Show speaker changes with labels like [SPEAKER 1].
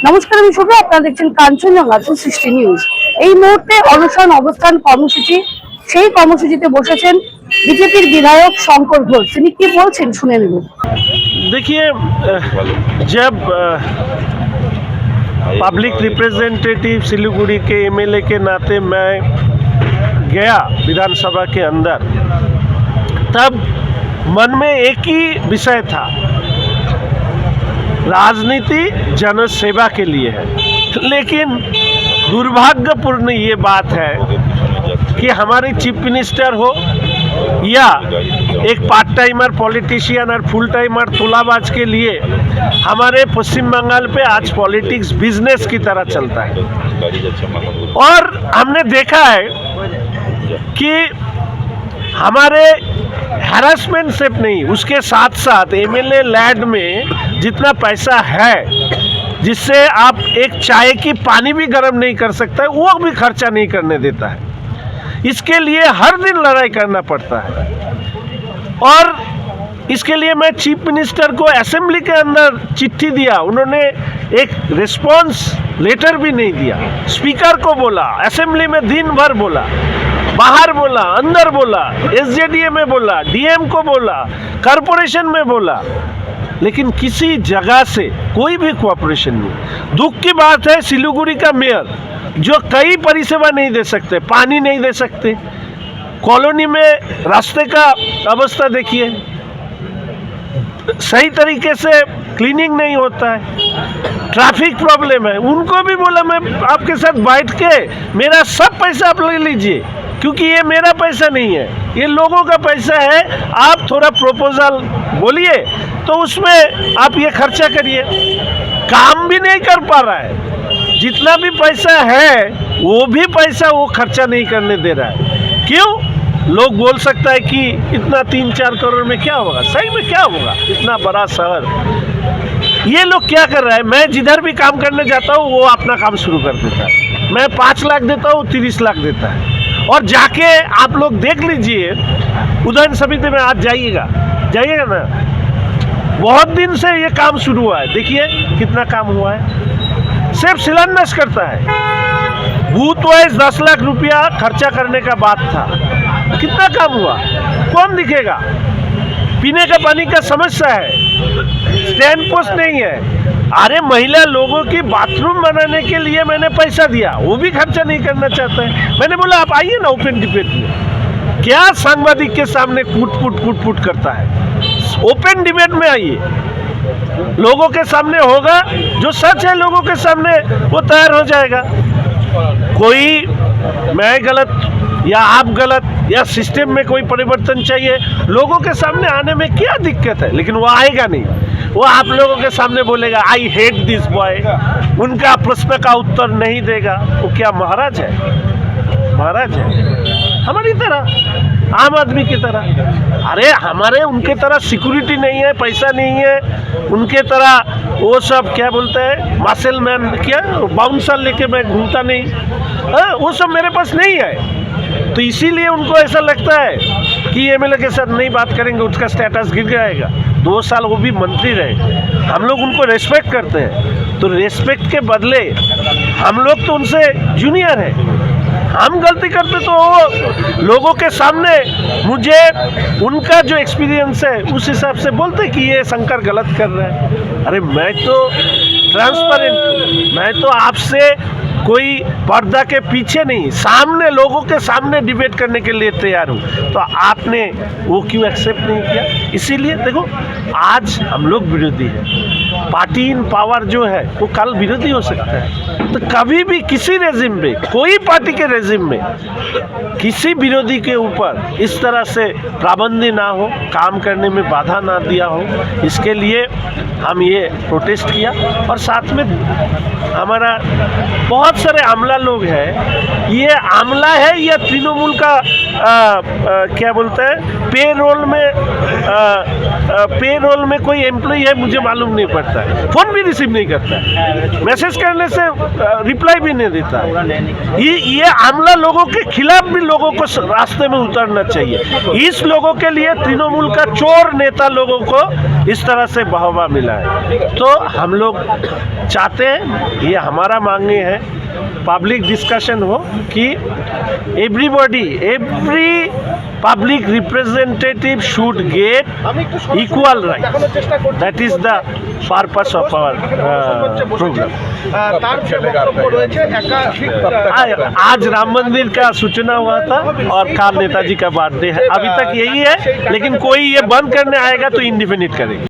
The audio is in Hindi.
[SPEAKER 1] নমস্কার, আমি শুভ। আপনারা দেখছেন কাঞ্চনজঙ্ঘা 360 নিউজ। এই মুহূর্তে অনশন অবস্থান কর্মসূচি, সেই কর্মসূচিতে বসেছেন বিজেপির বিধায়ক শঙ্কর ঘোষ। তিনি কি বলছেন শুনে নেব।
[SPEAKER 2] देखिए, जब पब्लिक रिप्रेजेंटेटिव सिलीगुड़ी के एमएलए के नाते मैं गया विधानसभा के अंदर, तब मन में एक ही विषय था, राजनीति जनसेवा के लिए है। लेकिन दुर्भाग्यपूर्ण ये बात है कि हमारे चीफ मिनिस्टर हो या एक पार्ट टाइमर पॉलिटिशियन और फुल टाइमर तुलाबाज के लिए हमारे पश्चिम बंगाल पे आज पॉलिटिक्स बिजनेस की तरह चलता है। और हमने देखा है कि हमारे हैरेसमेंट सिर्फ नहीं, उसके साथ साथ एमएलए लैंड में जितना पैसा है जिससे आप एक चाय की पानी भी गर्म नहीं कर सकता है, वो भी खर्चा नहीं करने देता है। इसके लिए हर दिन लड़ाई करना पड़ता है। और इसके लिए मैं चीफ मिनिस्टर को असेंबली के अंदर चिट्ठी दिया, उन्होंने एक रिस्पॉन्स लेटर भी नहीं दिया। स्पीकर को बोला, असेंबली में दिन भर बोला, बाहर बोला, अंदर बोला, एसजेडीए में बोला, डीएम को बोला, कॉरपोरेशन में बोला, लेकिन किसी जगह से कोई भी कोऑपरेशन नहीं। दुख की बात है, सिलीगुड़ी का मेयर जो कई परिसेवा नहीं दे सकते, पानी नहीं दे सकते, कॉलोनी में रास्ते का अवस्था देखिए, सही तरीके से क्लीनिंग नहीं होता है, ट्रैफिक प्रॉब्लम है। उनको भी बोला मैं आपके साथ बैठ के मेरा सब पैसा आप ले लीजिए, क्योंकि ये मेरा पैसा नहीं है, ये लोगों का पैसा है। आप थोड़ा प्रपोजल बोलिए तो उसमें आप ये खर्चा करिए। काम भी नहीं कर पा रहा है, जितना भी पैसा है वो भी पैसा वो खर्चा नहीं करने दे रहा है। क्यों? लोग बोल सकता है कि इतना 3-4 करोड़ में क्या होगा, सही में क्या होगा, इतना बड़ा शहर। ये लोग क्या कर रहा है, मैं जिधर भी काम करने जाता हूँ वो अपना काम शुरू कर देता है। मैं 5 लाख देता हूँ, 30 लाख देता है। और जाके आप लोग देख लीजिए, उदयन समिति में आज जाइएगा ना, बहुत दिन से ये काम शुरू हुआ है, देखिए कितना काम हुआ है। सिर्फ शिलान्यास करता है, बूथ वाइज 10 लाख रुपया खर्चा करने का बात था, कितना काम हुआ, कौन दिखेगा? पीने का पानी का समस्या है, स्टैंड पोस्ट नहीं है। अरे महिला लोगों की बाथरूम बनाने के लिए मैंने पैसा दिया, वो भी खर्चा नहीं करना चाहते हैं। मैंने बोला आप आइए ना ओपन डिबेट में, क्या सांबादिक के सामने कूट करता है? ओपन डिबेट में आइए, लोगों के सामने होगा, जो सच है लोगों के सामने वो तैयार हो जाएगा। कोई मैं गलत या आप गलत या सिस्टम में कोई परिवर्तन चाहिए, लोगों के सामने आने में क्या दिक्कत है? लेकिन वो आएगा नहीं, वो आप लोगों के सामने बोलेगा आई हेट दिस बॉय, उनका प्रश्न का उत्तर नहीं देगा। वो क्या महाराज है? महाराज है हमारी तरह, आम आदमी की तरह। अरे हमारे उनके तरह सिक्योरिटी नहीं है, पैसा नहीं है, उनके तरह वो सब क्या बोलते हैं मसल मैन, क्या बाउंसर लेके मैं घूमता नहीं, वो सब मेरे पास नहीं है। तो इसीलिए उनको ऐसा लगता है कि एमएलए के साथ नहीं बात करेंगे उसका स्टेटस गिर जाएगा। 2 साल वो भी मंत्री रहे, हम लोग उनको रेस्पेक्ट करते हैं, तो रेस्पेक्ट के बदले हम लोग तो उनसे जूनियर हैं, हम गलती करते तो वो लोगों के सामने मुझे उनका जो एक्सपीरियंस है उस हिसाब से बोलते कि ये शंकर गलत कर रहा है। अरे मैं तो ट्रांसपेरेंट हूँ, मैं तो आपसे कोई पर्दा के पीछे नहीं, सामने लोगों के सामने डिबेट करने के लिए तैयार हूँ। तो आपने वो क्यों एक्सेप्ट नहीं किया? इसीलिए देखो आज हम लोग विरोधी हैं, पार्टी इन पावर जो है वो कल विरोधी हो सकता है। तो कभी भी किसी रेजिम में, कोई पार्टी के रेजिम में किसी विरोधी के ऊपर इस तरह से पाबंदी ना हो, काम करने में बाधा ना दिया हो, इसके लिए हम ये प्रोटेस्ट किया। और साथ में हमारा बहुत सारे आमला लोग हैं, ये आमला है या तृणमूल का क्या बोलते हैं पे रोल में कोई एम्प्लॉय है, मुझे मालूम नहीं पड़ता है। फोन भी रिसीव नहीं करता है, मैसेज करने से रिप्लाई भी नहीं देता है। ये आमला लोगों के खिलाफ भी लोगों को रास्ते में उतरना चाहिए। इस लोगों के लिए तृणमूल का चोर नेता लोगों को इस तरह से बढ़ावा मिला है। तो हम लोग चाहते हैं, ये हमारा मांगे है, पब्लिक डिस्कशन हो कि every public representative should get equal right. That is the purpose of our program. आज राम मंदिर का सूचना हुआ था और काल नेताजी का बर्थडे है, अभी तक यही है, लेकिन कोई ये बंद करने आएगा तो इंडिफिनिट करेगा।